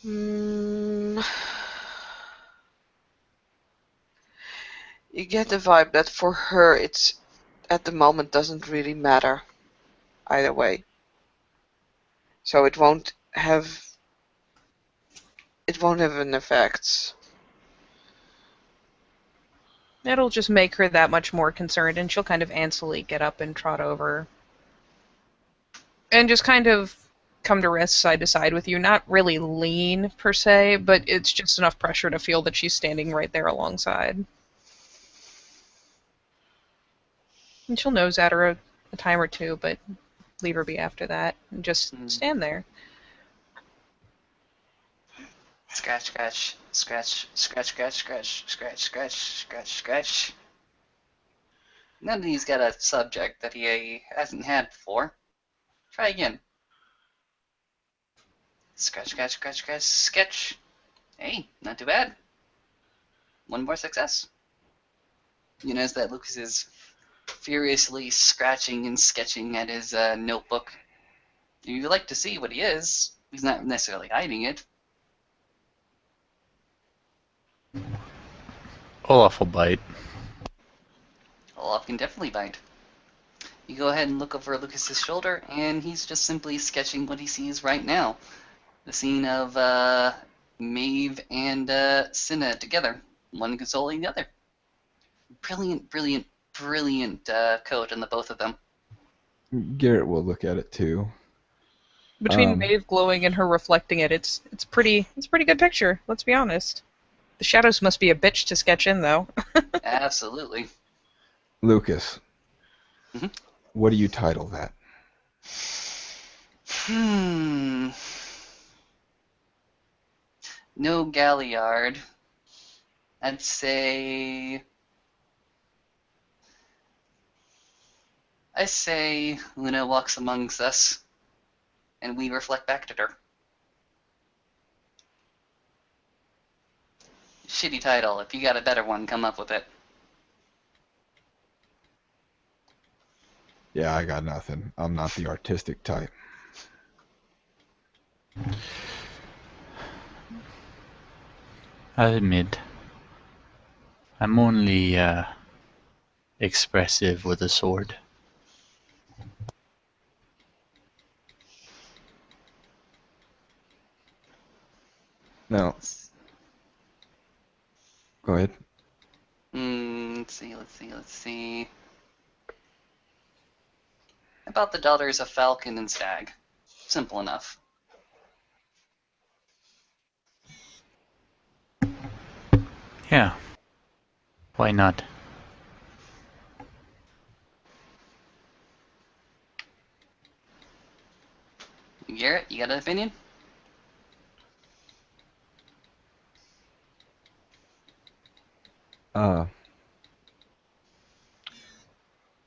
You get the vibe that for her it's at the moment doesn't really matter either way. So it won't have an effect. It'll just make her that much more concerned, and she'll kind of antsily get up and trot over. And just kind of come to rest side to side with you. Not really lean, per se, but it's just enough pressure to feel that she's standing right there alongside. And she'll nose at her a time or two, but leave her be after that, and just stand there. Scratch, scratch, scratch, scratch, scratch, scratch, scratch, scratch, scratch, scratch. None of these got a subject that he hasn't had before. Try again. Scratch, scratch, scratch, scratch, sketch. Hey, not too bad. One more success. You notice that Lucas is furiously scratching and sketching at his notebook. You like to see what he is. He's not necessarily hiding it. Olaf will bite. Olaf can definitely bite. You go ahead and look over Lucas's shoulder, and he's just simply sketching what he sees right now. The scene of Maeve and Cinna together, one consoling the other. Brilliant, brilliant, brilliant coat on the both of them. Garrett will look at it too. Between Maeve glowing and her reflecting it, it's pretty good picture, let's be honest. The shadows must be a bitch to sketch in, though. Absolutely. Lucas, Mhm. what do you title that? No Galliard. I'd say Luna walks amongst us, and we reflect back at her. Shitty title. If you got a better one, come up with it. Yeah, I got nothing. I'm not the artistic type. I admit, I'm only expressive with a sword. Now, go ahead. Let's see. about the daughters of Falcon and Stag? Simple enough. Yeah, why not? Garrett, you got an opinion?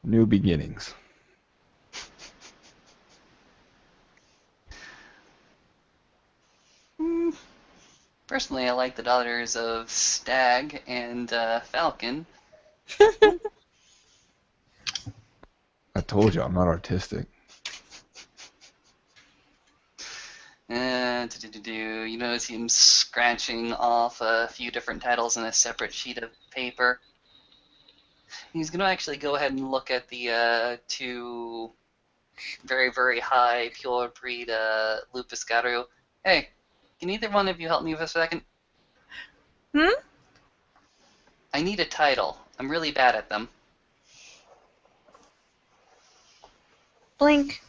New beginnings. Personally, I like the daughters of Stag and Falcon. I told you I'm not artistic. You notice him scratching off a few different titles on a separate sheet of paper. He's going to actually go ahead and look at the two very, very high pure breed Lupus Garu. Hey, can either one of you help me for a second? Hmm? I need a title. I'm really bad at them. Blink.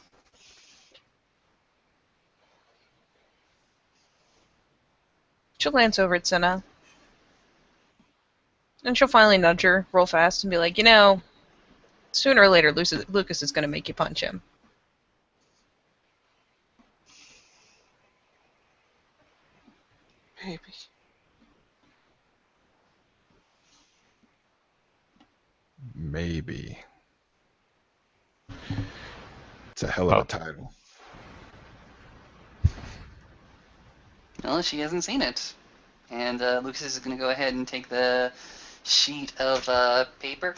She'll glance over at Senna. And she'll finally nudge her real fast and be like, sooner or later Lucas is going to make you punch him. Maybe. Maybe. It's a hell of a title. Well, she hasn't seen it. And Lucas is going to go ahead and take the sheet of paper,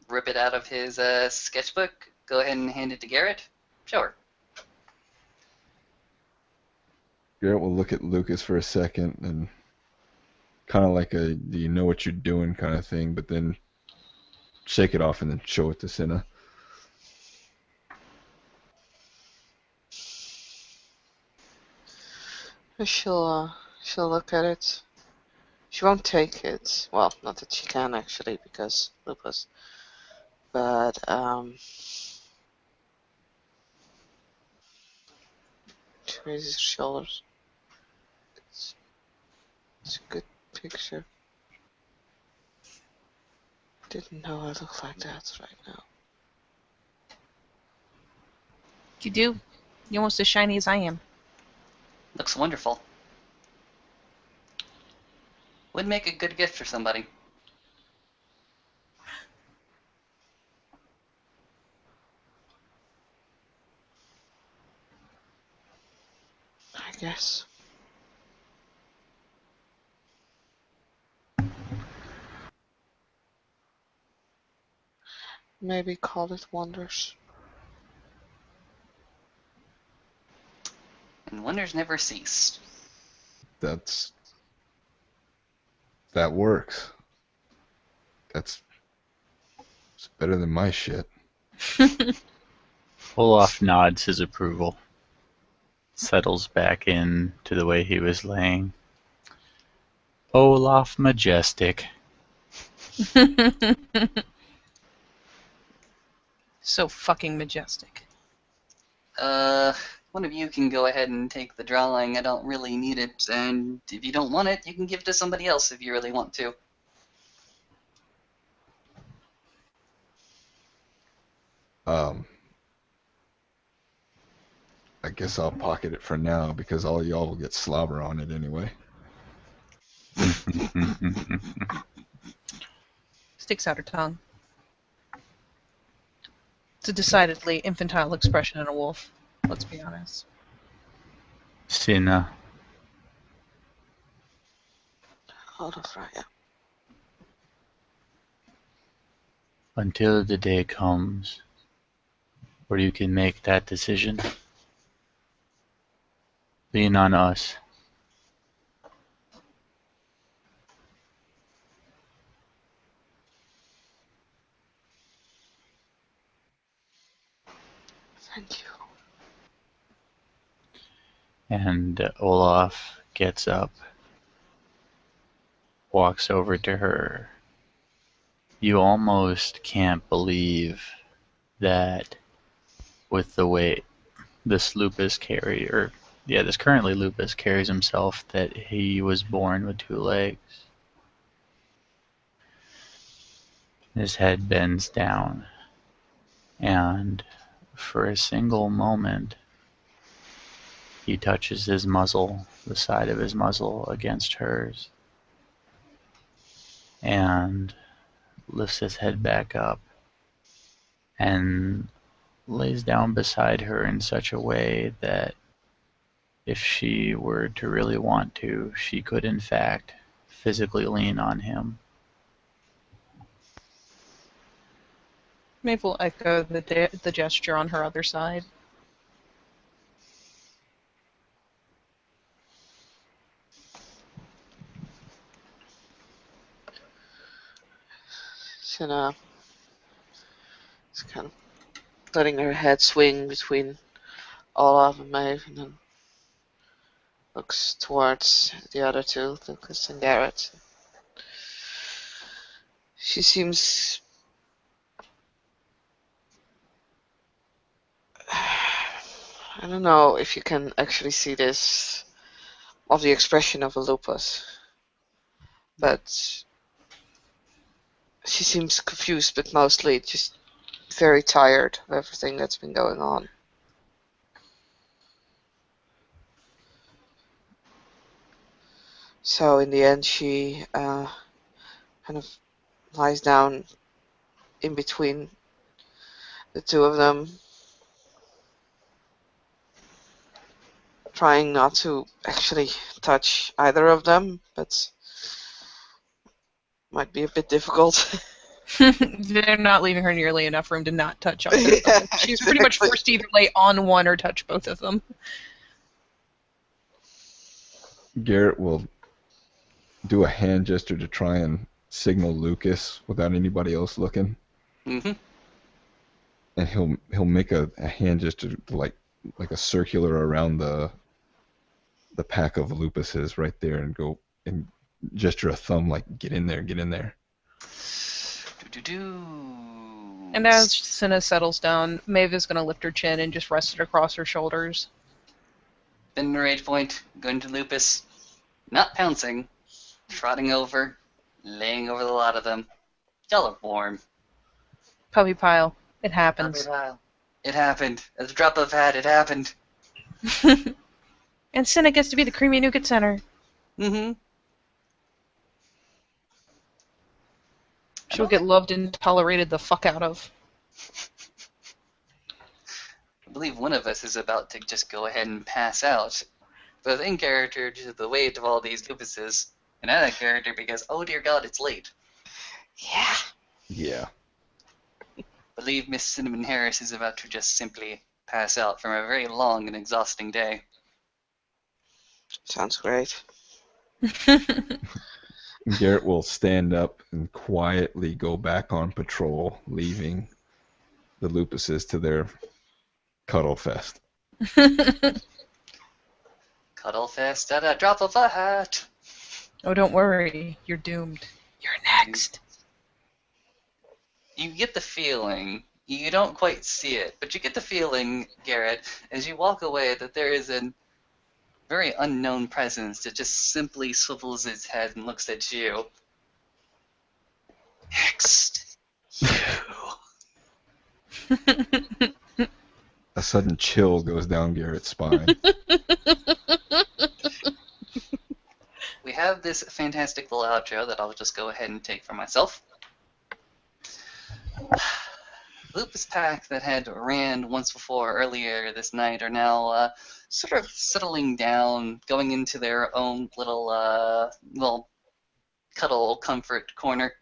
rip it out of his sketchbook, go ahead and hand it to Garrett. Show her. Garrett will look at Lucas for a second and kind of like a do you know what you're doing kind of thing, but then shake it off and then show it to Senna. She'll look at it. She won't take it. Well, not that she can actually, because lupus. But she raises her shoulders. It's a good picture. Didn't know I look like that right now. You do. You're almost as shiny as I am. Looks wonderful. Would make a good gift for somebody. I guess. Maybe call it wonders. And wonders never cease. That works. It's better than my shit. Olaf nods his approval, settles back in to the way he was laying. Olaf Majestic. So fucking majestic. One of you can go ahead and take the drawing. I don't really need it, and if you don't want it, you can give it to somebody else if you really want to. I guess I'll pocket it for now because all y'all will get slobber on it anyway. Sticks out her tongue. It's a decidedly infantile expression in a wolf, let's be honest. Sina. Hold on, Freya. Until the day comes where you can make that decision, lean on us. Thank you. And Olaf gets up, walks over to her. You almost can't believe that with the way this currently lupus carries himself, that he was born with 2 legs. His head bends down, and for a single moment, he touches his muzzle, the side of his muzzle, against hers, and lifts his head back up and lays down beside her in such a way that if she were to really want to, she could in fact physically lean on him. Maeve will echo the gesture on her other side. Cinna is kind of letting her head swing between Olaf and Maeve, and then looks towards the other two, Lucas and Garrett. She seems I don't know if you can actually see this of the expression of a lupus, but she seems confused, but mostly just very tired of everything that's been going on. So in the end, she kind of lies down in between the two of them, trying not to actually touch either of them, but might be a bit difficult. They're not leaving her nearly enough room to not touch either of them. Yeah, She's pretty much exactly. forced to either lay on one or touch both of them. Garrett will do a hand gesture to try and signal Lucas without anybody else looking, Mm-hmm. and he'll make a hand gesture like a circular around the pack of lupuses right there, and go and gesture a thumb like, get in there, get in there. And as Cinna settles down, Maeve is going to lift her chin and just rest it across her shoulders. Been to rage point, going to lupus, not pouncing, trotting over, laying over the lot of them. Y'all are warm. Puppy pile. It happens. It happened. At the drop of a hat, it happened. And Cinna gets to be the creamy nougat center. Mm-hmm. She'll get loved and tolerated the fuck out of. I believe one of us is about to just go ahead and pass out. Both in character due to the weight of all these lupuses, and out of character because, oh dear God, it's late. Yeah. I believe Miss Cinnamon Harris is about to just simply pass out from a very long and exhausting day. Sounds great. Garrett will stand up and quietly go back on patrol, leaving the lupuses to their cuddle fest. Cuddle fest at a drop of a hat. Oh, don't worry. You're doomed. You're next. You get the feeling, you don't quite see it, but you get the feeling, Garrett, as you walk away, that there is a very unknown presence that just simply swivels its head and looks at you. Next, you. A sudden chill goes down Garrett's spine. We have this fantastic little outro that I'll just go ahead and take for myself. Lupus pack that had ran once before earlier this night are now sort of settling down, going into their own little cuddle comfort corner.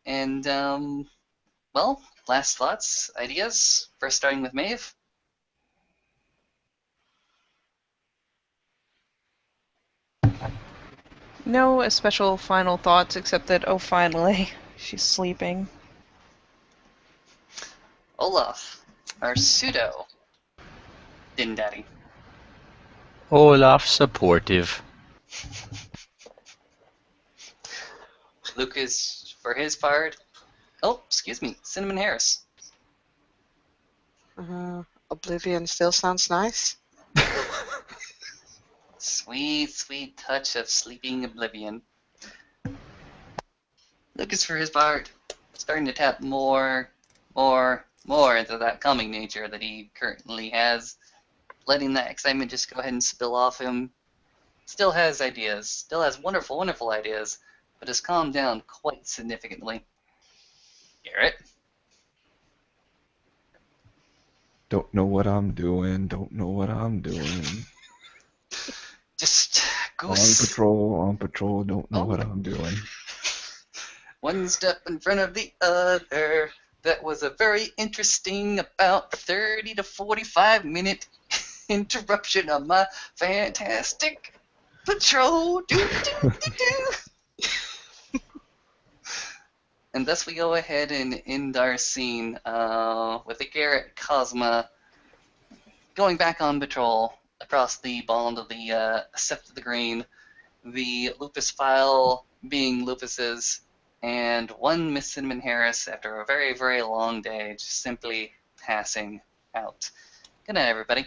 And, well, last thoughts, ideas, first starting with Maeve. No special final thoughts except that, oh, finally, she's sleeping. Olaf, our pseudo Din Daddy. Olaf supportive. Lucas, for his part. Oh, excuse me, Cinnamon Harris. Oblivion still sounds nice. Sweet, sweet touch of sleeping oblivion. Lucas, for his part, starting to tap more into that calming nature that he currently has, letting that excitement just go ahead and spill off him. Still has ideas, still has wonderful, wonderful ideas, but has calmed down quite significantly. Garrett? Don't know what I'm doing. Don't know what I'm doing. Just On goose. patrol. Don't know Oh what my- I'm doing. One step in front of the other. That was a very interesting, about 30 to 45-minute interruption of my fantastic patrol. Do, do, do, do. And thus we go ahead and end our scene with the Garrett Cosma going back on patrol across the bond of the Sept of the Green, the Lupus file being Lupus's, and one Miss Cinnamon Harris after a very, very long day just simply passing out. Good night, everybody.